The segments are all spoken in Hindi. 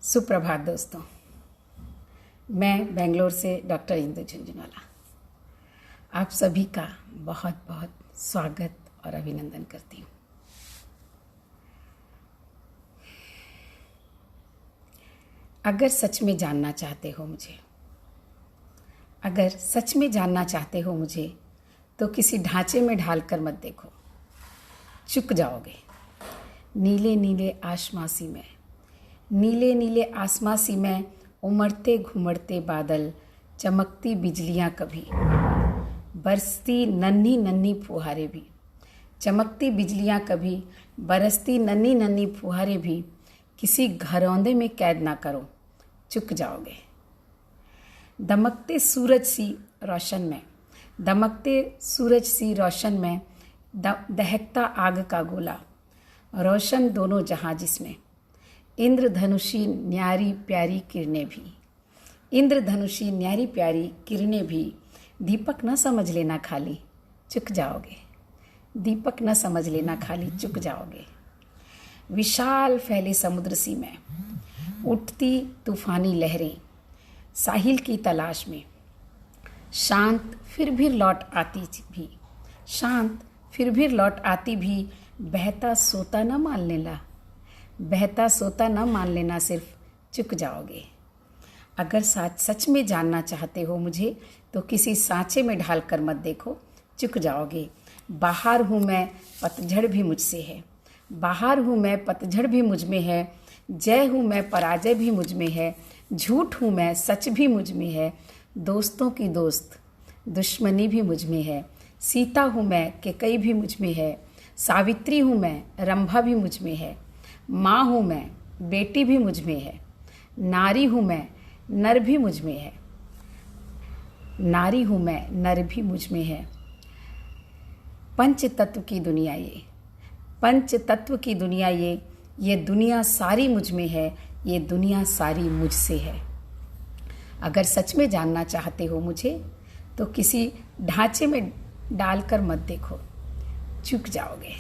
सुप्रभात दोस्तों। मैं बेंगलोर से डॉक्टर इंदु झुंझुनवाला आप सभी का बहुत बहुत स्वागत और अभिनंदन करती हूँ। अगर सच में जानना चाहते हो मुझे, अगर सच में जानना चाहते हो मुझे, तो किसी ढांचे में ढालकर मत देखो, चुक जाओगे। नीले नीले आसमासी में, नीले नीले आसमासी में उमड़ते घुमड़ते बादल, चमकती बिजलियां कभी, बरसती नन्ही नन्ही फुहारें भी, चमकती बिजलियां कभी, बरसती नन्ही नन्ही फुहारें भी, किसी घरौंदे में कैद ना करो, चुक जाओगे। दमकते सूरज सी रोशन में, दमकते सूरज सी रोशन में, दहकता आग का गोला, रोशन दोनों जहां जिसमें, इंद्रधनुषी न्यारी प्यारी किरणें भी, इंद्रधनुषी न्यारी प्यारी किरणें भी, दीपक न समझ लेना खाली, चुक जाओगे। दीपक न समझ लेना खाली, चुक जाओगे। विशाल फैले समुद्र सी में उठती तूफानी लहरें, साहिल की तलाश में, शांत फिर भी लौट आती भी, शांत फिर भी लौट आती भी, बहता सोता न मान लेना, बहता सोता न मान लेना, सिर्फ चुक जाओगे। अगर सच में जानना चाहते हो मुझे, तो किसी सांचे में ढालकर मत देखो, चुक जाओगे। बाहर हूँ मैं, पतझड़ भी मुझसे है, बाहर हूँ मैं, पतझड़ भी मुझ में है, जय हूँ मैं, पराजय भी मुझ में है, झूठ हूँ मैं, सच भी मुझ में है, दोस्तों की दोस्त दुश्मनी भी मुझ में है, सीता हूँ मैं, कैकई भी मुझ में है, सावित्री हूँ मैं, रंभा भी मुझ में है, माँ हूँ मैं, बेटी भी मुझ में है, नारी हूँ मैं, नर भी मुझ में है, नारी हूँ मैं, नर भी मुझ में है। पंच तत्व की दुनिया ये, पंच तत्व की दुनिया ये दुनिया सारी मुझ में है, ये दुनिया सारी मुझसे है। अगर सच में जानना चाहते हो मुझे, तो किसी ढांचे में डालकर मत देखो, चुक जाओगे।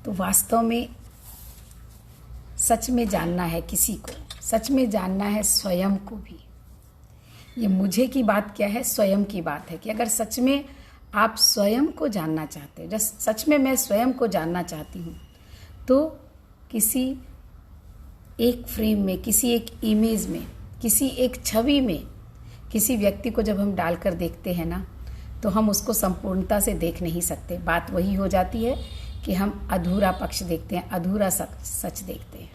तो वास्तव में सच में जानना है किसी को, सच में जानना है स्वयं को भी। ये मुझे की बात क्या है, स्वयं की बात है कि अगर सच में आप स्वयं को जानना चाहते हो, सच में मैं स्वयं को जानना चाहती हूँ, तो किसी एक फ्रेम में, किसी एक इमेज में, किसी एक छवि में, किसी व्यक्ति को जब हम डालकर देखते हैं ना, तो हम उसको संपूर्णता से देख नहीं सकते। बात वही हो जाती है कि हम अधूरा पक्ष देखते हैं, अधूरा सच देखते हैं।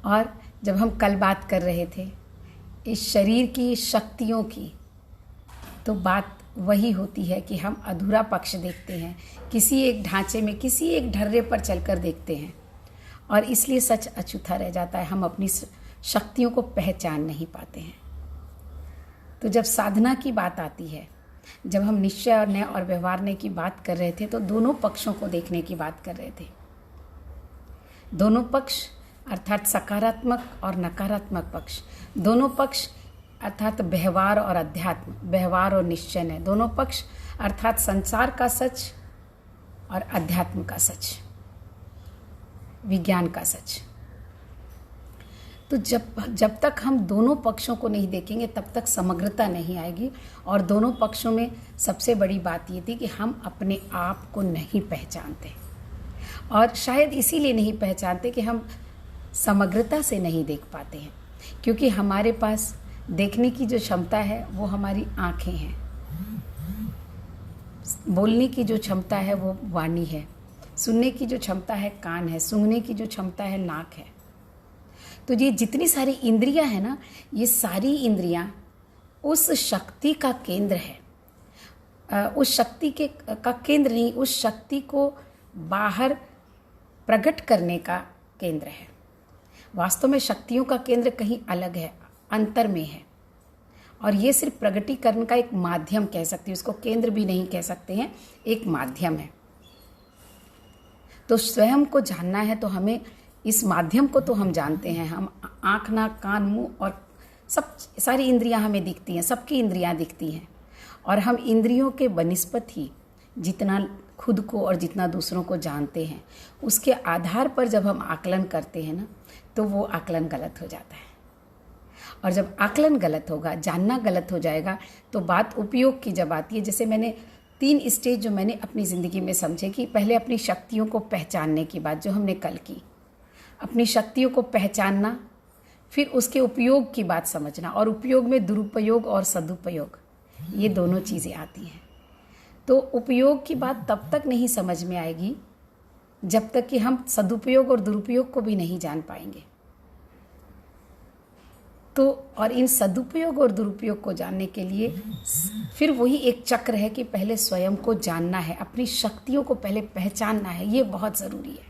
और जब हम कल बात कर रहे थे इस शरीर की शक्तियों की, तो बात वही होती है कि हम अधूरा पक्ष देखते हैं, किसी एक ढांचे में, किसी एक ढर्रे पर चलकर देखते हैं, और इसलिए सच अछूता रह जाता है। हम अपनी शक्तियों को पहचान नहीं पाते हैं। तो जब साधना की बात आती है, जब हम निश्चय और न्याय और व्यवहार की बात कर रहे थे, तो दोनों पक्षों को देखने की बात कर रहे थे। दोनों पक्ष अर्थात सकारात्मक और नकारात्मक पक्ष, दोनों पक्ष अर्थात व्यवहार और अध्यात्म, व्यवहार और निश्चय है, दोनों पक्ष अर्थात संसार का सच और अध्यात्म का सच, विज्ञान का सच। तो जब तक हम दोनों पक्षों को नहीं देखेंगे, तब तक समग्रता नहीं आएगी। और दोनों पक्षों में सबसे बड़ी बात ये थी कि हम अपने आप को नहीं पहचानते, और शायद इसीलिए नहीं पहचानते कि हम समग्रता से नहीं देख पाते हैं, क्योंकि हमारे पास देखने की जो क्षमता है वो हमारी आँखें हैं, बोलने की जो क्षमता है वो वाणी है, सुनने की जो क्षमता है कान है, सूंघने की जो क्षमता है नाक है। तो ये जितनी सारी इंद्रियां हैं ना, ये सारी इंद्रियां उस शक्ति का केंद्र है, उस शक्ति का केंद्र नहीं, उस शक्ति को बाहर प्रकट करने का केंद्र है। वास्तव में शक्तियों का केंद्र कहीं अलग है, अंतर में है, और ये सिर्फ प्रगटीकरण का एक माध्यम कह सकते हैं, उसको केंद्र भी नहीं कह सकते हैं, एक माध्यम है। तो स्वयं को जानना है तो हमें इस माध्यम को तो हम जानते हैं, हम आँख नाक कान मुंह और सब सारी इंद्रियां हमें दिखती हैं, सबकी इंद्रियां दिखती हैं, और हम इंद्रियों के बनिस्पत ही जितना खुद को और जितना दूसरों को जानते हैं, उसके आधार पर जब हम आकलन करते हैं ना, तो वो आकलन गलत हो जाता है। और जब आकलन गलत होगा, जानना गलत हो जाएगा, तो बात उपयोग की जब आती है, जैसे मैंने 3 स्टेज जो मैंने अपनी ज़िंदगी में समझे कि पहले अपनी शक्तियों को पहचानने की बात जो हमने कल की, अपनी शक्तियों को पहचानना, फिर उसके उपयोग की बात समझना, और उपयोग में दुरुपयोग और सदुपयोग, ये दोनों चीज़ें आती हैं। तो उपयोग की बात तब तक नहीं समझ में आएगी जब तक कि हम सदुपयोग और दुरुपयोग को भी नहीं जान पाएंगे। तो और इन सदुपयोग और दुरुपयोग को जानने के लिए फिर वही एक चक्र है कि पहले स्वयं को जानना है, अपनी शक्तियों को पहले पहचानना है। ये बहुत ज़रूरी है।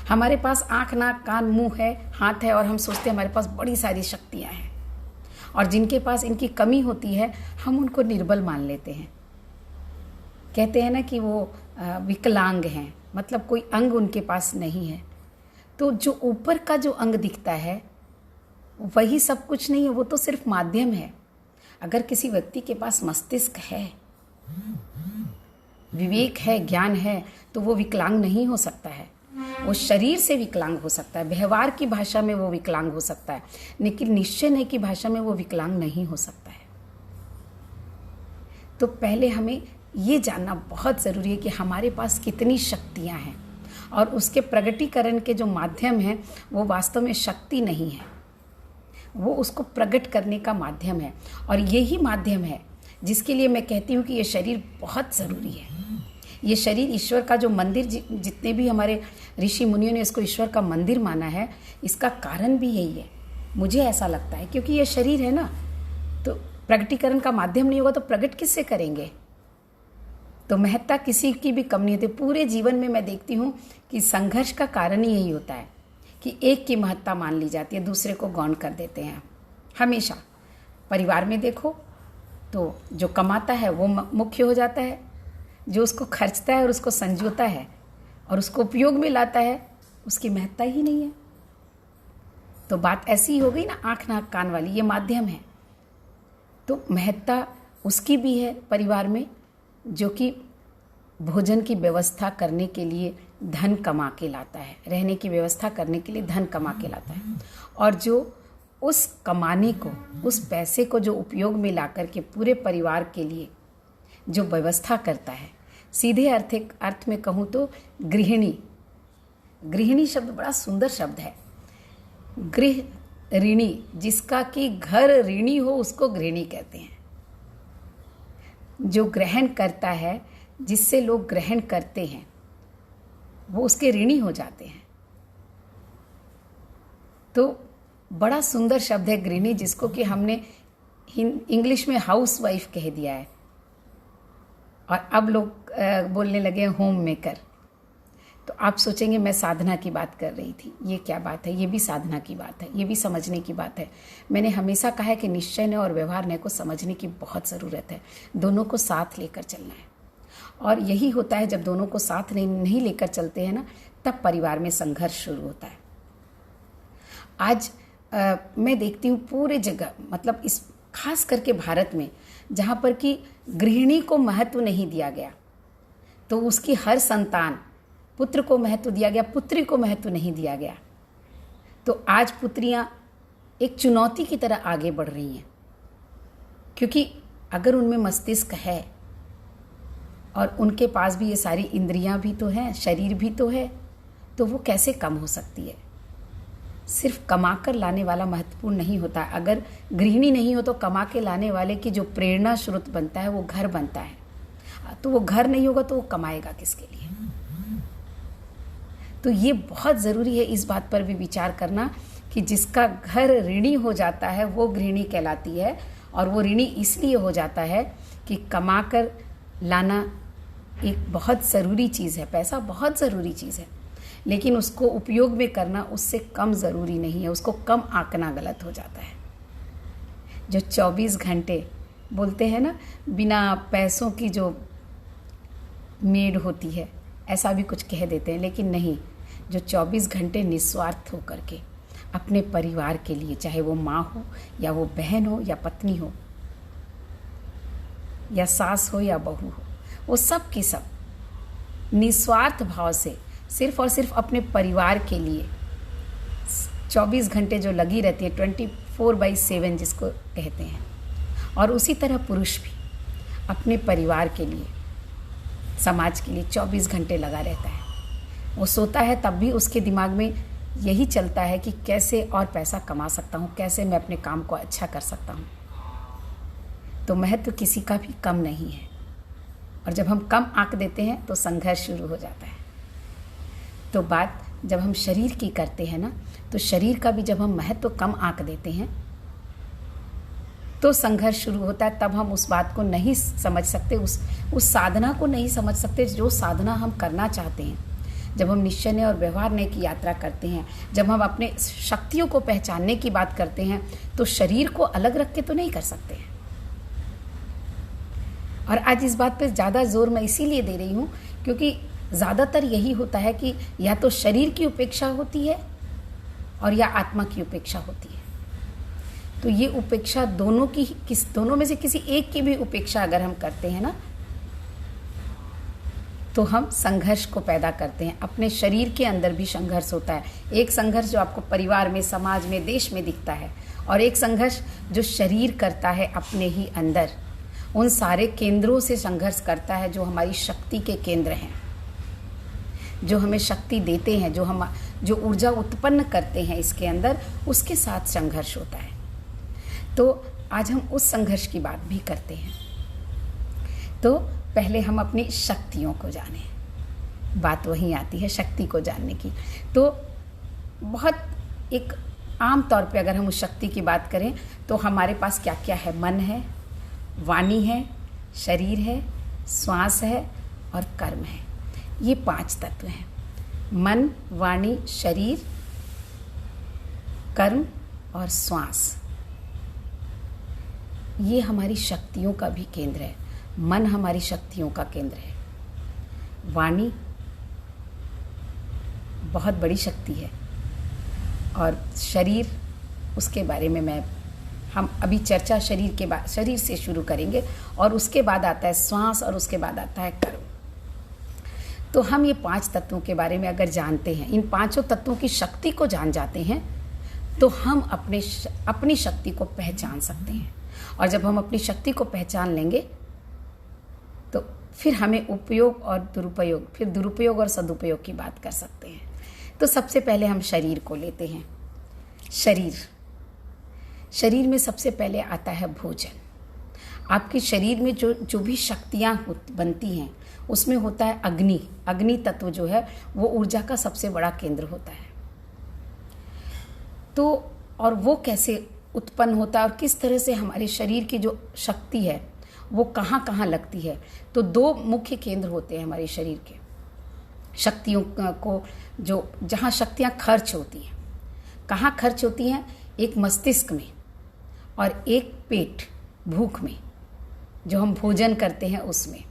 हमारे पास आँख, नाक, कान, मुंह है, हाथ है, और हम सोचते हैं हमारे पास बड़ी सारी शक्तियाँ हैं, और जिनके पास इनकी कमी होती है हम उनको निर्बल मान लेते हैं। कहते हैं ना कि वो विकलांग हैं, मतलब कोई अंग उनके पास नहीं है। तो जो ऊपर का जो अंग दिखता है वही सब कुछ नहीं है, वो तो सिर्फ माध्यम है। अगर किसी व्यक्ति के पास मस्तिष्क है, विवेक है, ज्ञान है, तो वो विकलांग नहीं हो सकता है। वो शरीर से विकलांग हो सकता है, व्यवहार की भाषा में वो विकलांग हो सकता है, लेकिन निश्चय की भाषा में वो विकलांग नहीं हो सकता है। तो पहले हमें ये जानना बहुत ज़रूरी है कि हमारे पास कितनी शक्तियाँ हैं, और उसके प्रगटीकरण के जो माध्यम हैं वो वास्तव में शक्ति नहीं है, वो उसको प्रकट करने का माध्यम है। और यही माध्यम है जिसके लिए मैं कहती हूँ कि ये शरीर बहुत ज़रूरी है। ये शरीर ईश्वर का जो मंदिर, जितने भी हमारे ऋषि मुनियों ने इसको ईश्वर का मंदिर माना है, इसका कारण भी यही है, मुझे ऐसा लगता है। क्योंकि ये शरीर है ना, तो प्रगटीकरण का माध्यम नहीं होगा तो प्रकट किससे करेंगे? तो महत्ता किसी की भी कम नहीं होती। पूरे जीवन में मैं देखती हूँ कि संघर्ष का कारण ही यही होता है कि एक की महत्ता मान ली जाती है, दूसरे को गौण कर देते हैं। हमेशा परिवार में देखो तो जो कमाता है वो मुख्य हो जाता है, जो उसको खर्चता है और उसको संजोता है और उसको उपयोग में लाता है, उसकी महत्ता ही नहीं है। तो बात ऐसी ही हो गई ना, आँख नाक कान वाली, ये माध्यम है। तो महत्ता उसकी भी है परिवार में, जो कि भोजन की व्यवस्था करने के लिए धन कमा के लाता है, रहने की व्यवस्था करने के लिए धन कमा के लाता है, और जो उस कमाने को, उस पैसे को जो उपयोग में ला कर के पूरे परिवार के लिए जो व्यवस्था करता है, सीधे अर्थ में कहूँ तो गृहिणी। गृहिणी शब्द बड़ा सुंदर शब्द है। गृह ऋणी, जिसका कि घर ऋणी हो उसको गृहिणी कहते हैं। जो ग्रहण करता है, जिससे लोग ग्रहण करते हैं, वो उसके ऋणी हो जाते हैं। तो बड़ा सुंदर शब्द है गृहिणी, जिसको कि हमने इंग्लिश में हाउस वाइफ कह दिया है, और अब लोग बोलने लगे हैं होम मेकर। तो आप सोचेंगे मैं साधना की बात कर रही थी, ये क्या बात है? ये भी साधना की बात है, ये भी समझने की बात है। मैंने हमेशा कहा है कि निश्चय ने और व्यवहार ने को समझने की बहुत ज़रूरत है, दोनों को साथ लेकर चलना है। और यही होता है, जब दोनों को साथ नहीं लेकर चलते हैं ना, तब परिवार में संघर्ष शुरू होता है। आज मैं देखती हूँ पूरे जगह, मतलब इस खास करके भारत में, जहाँ पर कि गृहिणी को महत्व नहीं दिया गया, तो उसकी हर संतान, पुत्र को महत्व दिया गया, पुत्री को महत्व नहीं दिया गया। तो आज पुत्रियां एक चुनौती की तरह आगे बढ़ रही हैं, क्योंकि अगर उनमें मस्तिष्क है और उनके पास भी ये सारी इंद्रियां भी तो हैं, शरीर भी तो है, तो वो कैसे कम हो सकती है? सिर्फ कमा कर लाने वाला महत्वपूर्ण नहीं होता। अगर गृहिणी नहीं हो तो कमा के लाने वाले की जो प्रेरणा स्रोत बनता है वो घर बनता है। तो वो घर नहीं होगा तो वो कमाएगा किसके लिए? तो ये बहुत ज़रूरी है इस बात पर भी विचार करना कि जिसका घर ऋणी हो जाता है वो गृहिणी कहलाती है। और वो ऋणी इसलिए हो जाता है कि कमा कर लाना एक बहुत ज़रूरी चीज़ है, पैसा बहुत ज़रूरी चीज़ है, लेकिन उसको उपयोग में करना उससे कम ज़रूरी नहीं है, उसको कम आंकना गलत हो जाता है। जो 24 घंटे बोलते हैं ना, बिना पैसों की जो मेड होती है, ऐसा भी कुछ कह देते हैं, लेकिन नहीं, जो 24 घंटे निस्वार्थ हो करके अपने परिवार के लिए, चाहे वो माँ हो या वो बहन हो या पत्नी हो या सास हो या बहू हो, वो सब की सब निस्वार्थ भाव से सिर्फ और सिर्फ अपने परिवार के लिए 24 घंटे जो लगी रहती है, 24/7 जिसको कहते हैं। और उसी तरह पुरुष भी अपने परिवार के लिए, समाज के लिए 24 घंटे लगा रहता है। वो सोता है तब भी उसके दिमाग में यही चलता है कि कैसे और पैसा कमा सकता हूँ, कैसे मैं अपने काम को अच्छा कर सकता हूँ। तो महत्व किसी का भी कम नहीं है। और जब हम कम आंक देते हैं तो संघर्ष शुरू हो जाता है। तो बात जब हम शरीर की करते हैं ना, तो शरीर का भी जब हम महत्व कम आंक देते हैं तो संघर्ष शुरू होता है। तब हम उस बात को नहीं समझ सकते, उस साधना को नहीं समझ सकते जो साधना हम करना चाहते हैं। जब हम निश्चय और व्यवहार की यात्रा करते हैं, जब हम अपने शक्तियों को पहचानने की बात करते हैं, तो शरीर को अलग रख के तो नहीं कर सकते हैं। और आज इस बात पे ज़्यादा जोर मैं इसीलिए दे रही हूँ क्योंकि ज़्यादातर यही होता है कि या तो शरीर की उपेक्षा होती है और या आत्मा की उपेक्षा होती है। तो ये उपेक्षा दोनों में से किसी एक की भी उपेक्षा अगर हम करते हैं ना, तो हम संघर्ष को पैदा करते हैं। अपने शरीर के अंदर भी संघर्ष होता है। एक संघर्ष जो आपको परिवार में, समाज में, देश में दिखता है, और एक संघर्ष जो शरीर करता है अपने ही अंदर, उन सारे केंद्रों से संघर्ष करता है जो हमारी शक्ति के केंद्र हैं, जो हमें शक्ति देते हैं, जो ऊर्जा उत्पन्न करते हैं इसके अंदर, उसके साथ संघर्ष होता है। तो आज हम उस संघर्ष की बात भी करते हैं। तो पहले हम अपनी शक्तियों को जानें। बात वहीं आती है शक्ति को जानने की। तो बहुत एक आम तौर पे अगर हम उस शक्ति की बात करें तो हमारे पास क्या क्या है? मन है, वाणी है, शरीर है, श्वास है और कर्म है। ये 5 तत्व हैं। मन, वाणी, शरीर, कर्म और श्वास। ये हमारी शक्तियों का भी केंद्र है। मन हमारी शक्तियों का केंद्र है। वाणी बहुत बड़ी शक्ति है। और शरीर, उसके बारे में हम अभी चर्चा शरीर से शुरू करेंगे, और उसके बाद आता है श्वास, और उसके बाद आता है कर्म। तो हम ये 5 तत्वों के बारे में अगर जानते हैं, इन 5 तत्वों की शक्ति को जान जाते हैं, तो हम अपनी शक्ति को पहचान सकते हैं। और जब हम अपनी शक्ति को पहचान लेंगे तो फिर हमें उपयोग और दुरुपयोग, फिर दुरुपयोग और सदुपयोग की बात कर सकते हैं। तो सबसे पहले हम शरीर को लेते हैं। शरीर में सबसे पहले आता है भोजन। आपके शरीर में जो भी शक्तियाँ बनती हैं उसमें होता है अग्नि तत्व जो है वो ऊर्जा का सबसे बड़ा केंद्र होता है। तो और वो कैसे उत्पन्न होता है और किस तरह से हमारे शरीर की जो शक्ति है वो कहाँ कहाँ लगती है? तो 2 मुख्य केंद्र होते हैं हमारे शरीर के शक्तियों को, जो जहाँ शक्तियाँ खर्च होती हैं। कहाँ खर्च होती हैं? एक मस्तिष्क में और एक पेट, भूख में, जो हम भोजन करते हैं उसमें।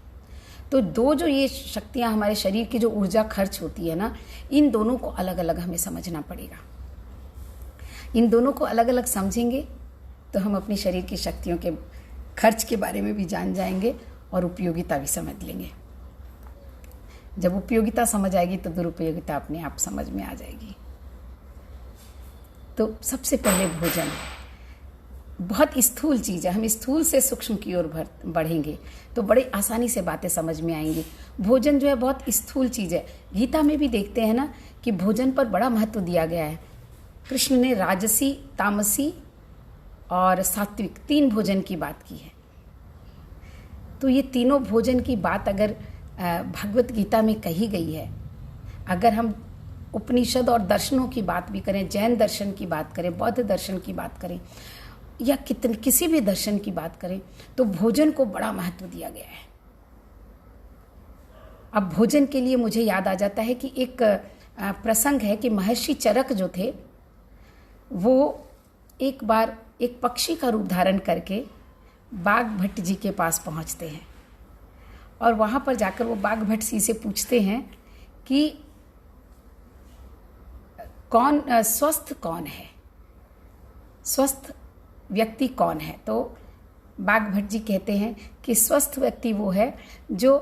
तो 2 जो ये शक्तियाँ हमारे शरीर की जो ऊर्जा खर्च होती है ना, इन दोनों को अलग अलग हमें समझना पड़ेगा। इन दोनों को अलग अलग समझेंगे तो हम अपनी शरीर की शक्तियों के खर्च के बारे में भी जान जाएंगे और उपयोगिता भी समझ लेंगे। जब उपयोगिता समझ आएगी तो दुरुपयोगिता अपने आप समझ में आ जाएगी। तो सबसे पहले भोजन बहुत स्थूल चीज़ है। हम स्थूल से सूक्ष्म की ओर बढ़ेंगे तो बड़े आसानी से बातें समझ में आएंगी। भोजन जो है बहुत स्थूल चीज़ है। गीता में भी देखते हैं ना कि भोजन पर बड़ा महत्व दिया गया है। कृष्ण ने राजसी, तामसी और सात्विक 3 भोजन की बात की है। तो ये तीनों भोजन की बात अगर भगवत गीता में कही गई है, अगर हम उपनिषद और दर्शनों की बात भी करें, जैन दर्शन की बात करें, बौद्ध दर्शन की बात करें, या किसी भी दर्शन की बात करें, तो भोजन को बड़ा महत्व दिया गया है। अब भोजन के लिए मुझे याद आ जाता है कि एक प्रसंग है कि महर्षि चरक जो थे वो एक बार एक पक्षी का रूप धारण करके बाघ भट्ट जी के पास पहुंचते हैं, और वहाँ पर जाकर वो बाघ भट्ट जी से पूछते हैं कि स्वस्थ कौन है, स्वस्थ व्यक्ति कौन है? तो बाघ भट्ट जी कहते हैं कि स्वस्थ व्यक्ति वो है जो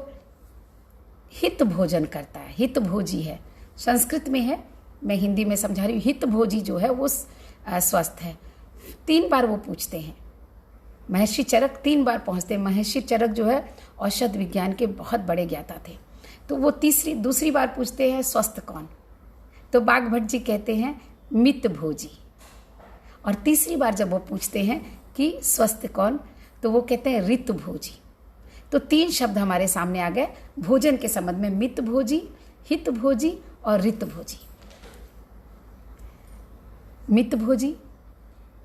हित भोजन करता है, हित भोजी है। संस्कृत में है, मैं हिंदी में समझा रही हूँ। हित भोजी जो है वो स्वस्थ है। 3 बार वो पूछते हैं। महर्षि चरक 3 बार पहुँचते हैं। महर्षि चरक जो है औषध विज्ञान के बहुत बड़े ज्ञाता थे। तो वो दूसरी बार पूछते हैं स्वस्थ कौन? तो बाघभट्ट जी कहते हैं मित भोजी। और तीसरी बार जब वो पूछते हैं कि स्वस्थ कौन, तो वो कहते हैं ऋत भोजी। तो 3 शब्द हमारे सामने आ गए भोजन के संबंध में, मित भोजी, हित भोजी और ऋत भोजी। मित भोजी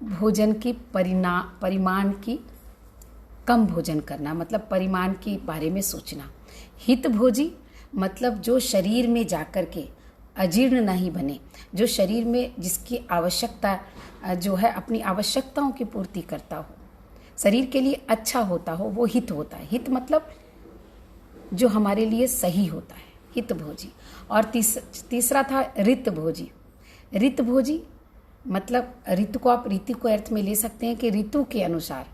भोजन की परिमाण की कम भोजन करना, मतलब परिमाण के बारे में सोचना। हित भोजी मतलब जो शरीर में जाकर के अजीर्ण नहीं बने, जो शरीर में जिसकी आवश्यकता जो है अपनी आवश्यकताओं की पूर्ति करता हो, शरीर के लिए अच्छा होता हो, वो हित होता है। हित मतलब जो हमारे लिए सही होता है, हित भोजी। और तीसरा था ऋत भोजी। ऋत भोजी मतलब ऋतु को आप रीति को अर्थ में ले सकते हैं कि ऋतु के अनुसार,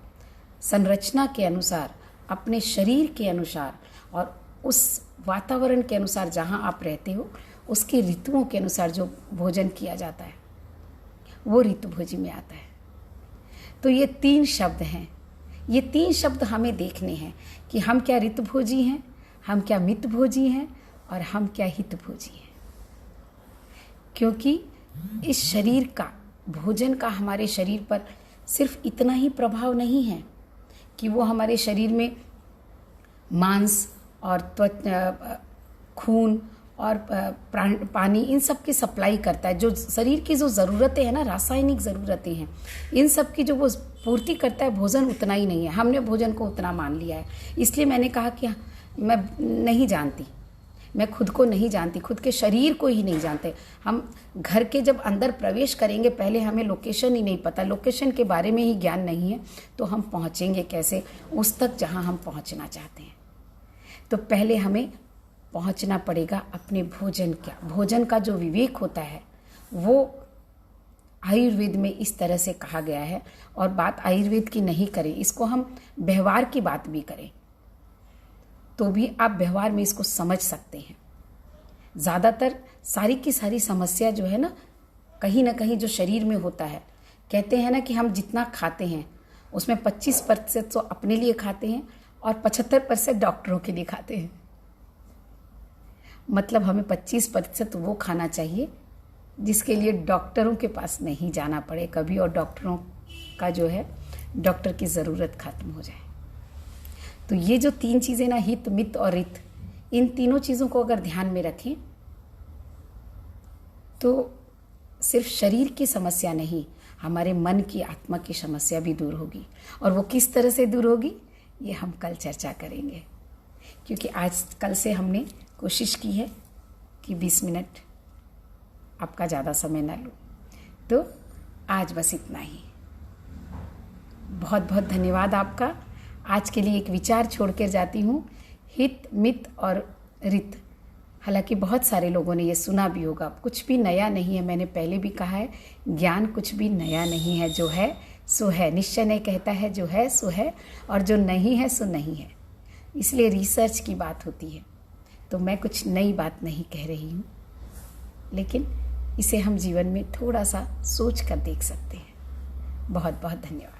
संरचना के अनुसार, अपने शरीर के अनुसार और उस वातावरण के अनुसार जहाँ आप रहते हो उसकी ऋतुओं के अनुसार जो भोजन किया जाता है वो ऋतु भोजी में आता है। तो ये 3 शब्द हैं। ये 3 शब्द हमें देखने हैं कि हम क्या ऋतु भोजी हैं, हम क्या मित भोजी हैं और हम क्या हित भोजी हैं। क्योंकि इस शरीर का, भोजन का हमारे शरीर पर सिर्फ इतना ही प्रभाव नहीं है कि वो हमारे शरीर में मांस और खून और पानी इन सब की सप्लाई करता है। जो शरीर की जो ज़रूरतें हैं ना, रासायनिक ज़रूरतें हैं, इन सब की जो वो पूर्ति करता है, भोजन उतना ही नहीं है। हमने भोजन को उतना मान लिया है। इसलिए मैंने कहा कि मैं नहीं जानती, मैं खुद को नहीं जानती, खुद के शरीर को ही नहीं जानते। हम घर के जब अंदर प्रवेश करेंगे, पहले हमें लोकेशन ही नहीं पता, लोकेशन के बारे में ही ज्ञान नहीं है, तो हम पहुँचेंगे कैसे उस तक जहाँ हम पहुँचना चाहते हैं। तो पहले हमें पहुंचना पड़ेगा अपने भोजन का जो विवेक होता है वो आयुर्वेद में इस तरह से कहा गया है। और बात आयुर्वेद की नहीं करें, इसको हम व्यवहार की बात भी करें तो भी आप व्यवहार में इसको समझ सकते हैं। ज़्यादातर सारी की सारी समस्या जो है ना कहीं जो शरीर में होता है, कहते हैं ना कि हम जितना खाते हैं उसमें 25% तो अपने लिए खाते हैं और 75% डॉक्टरों के लिए खाते हैं। मतलब हमें 25% वो खाना चाहिए जिसके लिए डॉक्टरों के पास नहीं जाना पड़े कभी, और डॉक्टरों का जो है डॉक्टर की ज़रूरत खत्म हो जाए। तो ये जो 3 चीज़ें ना, हित, मित और ऋत, इन तीनों चीज़ों को अगर ध्यान में रखें तो सिर्फ शरीर की समस्या नहीं, हमारे मन की, आत्मा की समस्या भी दूर होगी। और वो किस तरह से दूर होगी ये हम कल चर्चा करेंगे, क्योंकि आज कल से हमने कोशिश की है कि 20 मिनट आपका ज़्यादा समय ना लूँ। तो आज बस इतना ही। बहुत बहुत धन्यवाद आपका। आज के लिए एक विचार छोड़ कर जाती हूँ, हित, मित और ऋत। हालांकि बहुत सारे लोगों ने ये सुना भी होगा, कुछ भी नया नहीं है। मैंने पहले भी कहा है, ज्ञान कुछ भी नया नहीं है। जो है सो है, निश्चय नहीं कहता है, जो है सो है, और जो नहीं है सो नहीं है। इसलिए रिसर्च की बात होती है। तो मैं कुछ नई बात नहीं कह रही हूँ, लेकिन इसे हम जीवन में थोड़ा सा सोच कर देख सकते हैं। बहुत बहुत धन्यवाद।